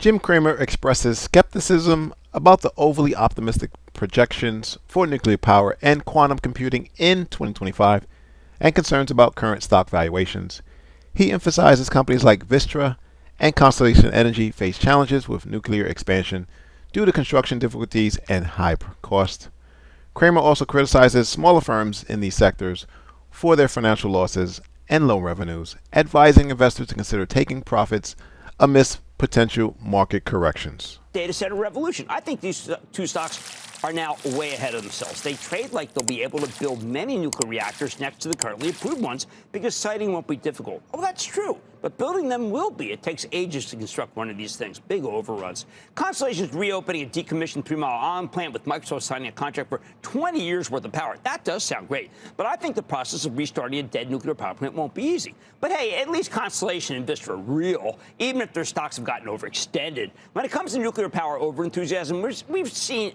Jim Cramer expresses skepticism about the overly optimistic projections for nuclear power and quantum computing in 2025 and concerns about current stock valuations. He emphasizes companies like Vistra and Constellation Energy face challenges with nuclear expansion due to construction difficulties and high cost. Cramer also criticizes smaller firms in these sectors for their financial losses and low revenues, advising investors to consider taking profits amidst potential market corrections. Data center revolution. I think these two stocks are now way ahead of themselves. They trade like they'll be able to build many nuclear reactors next to the currently approved ones because siting won't be difficult. Oh, that's true. But building them will be. It takes ages to construct one of these things. Big overruns. Constellation's reopening a decommissioned 3 Mile Island plant with Microsoft signing a contract for 20 years worth of power. That does sound great. But I think the process of restarting a dead nuclear power plant won't be easy. But hey, at least Constellation and Vistra are real, even if their stocks have gotten overextended. When it comes to nuclear power overenthusiasm, we've seen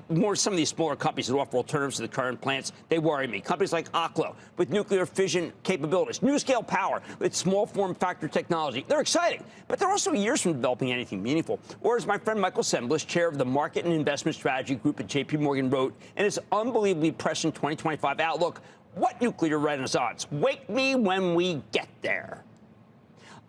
more some of these smaller companies that offer alternatives to the current plants. They worry me. Companies like Oklo with nuclear fission capabilities, NuScale Power with small form factor technology. They're exciting, but they're also years from developing anything meaningful. Or as my friend Michael Semblish, chair of the Market and Investment Strategy Group at JP Morgan, wrote in his unbelievably prescient 2025 outlook, what nuclear renaissance? Wake me when we get there.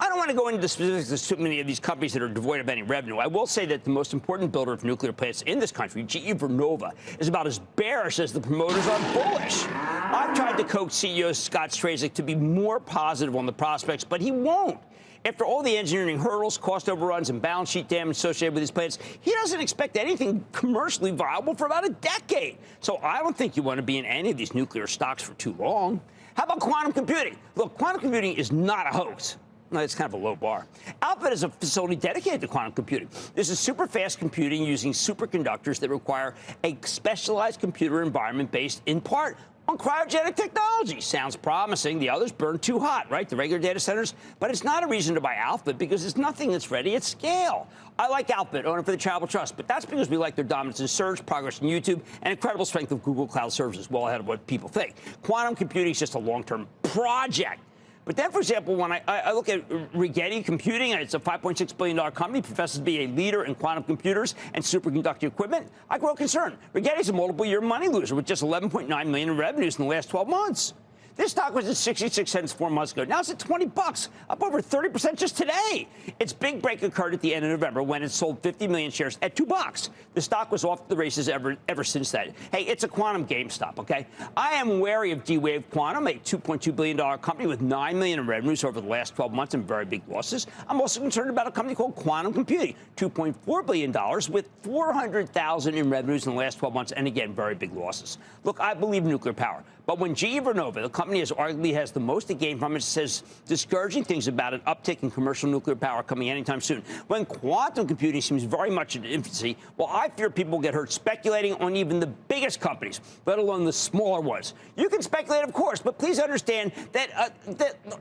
I don't want to go into the specifics of too many of these companies that are devoid of any revenue. I will say that the most important builder of nuclear plants in this country, GE Vernova, is about as bearish as the promoters are bullish. I've tried to coax CEO Scott Strazik to be more positive on the prospects, but he won't. After all the engineering hurdles, cost overruns, and balance sheet damage associated with these plants, he doesn't expect anything commercially viable for about a decade. So I don't think you want to be in any of these nuclear stocks for too long. How about quantum computing? Look, quantum computing is not a hoax. No, it's kind of a low bar. Alphabet is a facility dedicated to quantum computing. This is super fast computing using superconductors that require a specialized computer environment based in part on cryogenic technology. Sounds promising. The others burn too hot, right? The regular data centers. But it's not a reason to buy Alphabet because there's nothing that's ready at scale. I like Alphabet, own it for the charitable trust, but that's because we like their dominance in search, progress in YouTube, and incredible strength of Google Cloud Services, well ahead of what people think. Quantum computing is just a long-term project. But then, for example, when I look at Rigetti Computing, it's a $5.6 billion company, professes to be a leader in quantum computers and superconducting equipment, I grow concerned. Rigetti's a multiple-year money loser with just $11.9 million in revenues in the last 12 months. This stock was at 66 cents 4 months ago. Now it's at 20 bucks, up over 30% just today. Its big break occurred at the end of November when it sold 50 million shares at $2. The stock was off the races ever since then. Hey, it's a quantum GameStop, okay? I am wary of D-Wave Quantum, a $2.2 billion company with $9 million in revenues over the last 12 months and very big losses. I'm also concerned about a company called Quantum Computing, $2.4 billion with 400,000 in revenues in the last 12 months and, again, very big losses. Look, I believe in nuclear power, but when GE Vernova, the company as arguably has the most to gain from it, says discouraging things about an uptick in commercial nuclear power coming anytime soon. When quantum computing seems very much in infancy, well, I fear people will get hurt speculating on even the biggest companies, let alone the smaller ones. You can speculate, of course, but please understand that,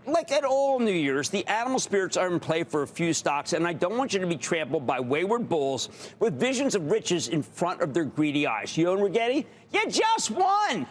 like at all New Year's, the animal spirits are in play for a few stocks, and I don't want you to be trampled by wayward bulls with visions of riches in front of their greedy eyes. You own Rigetti? You just won!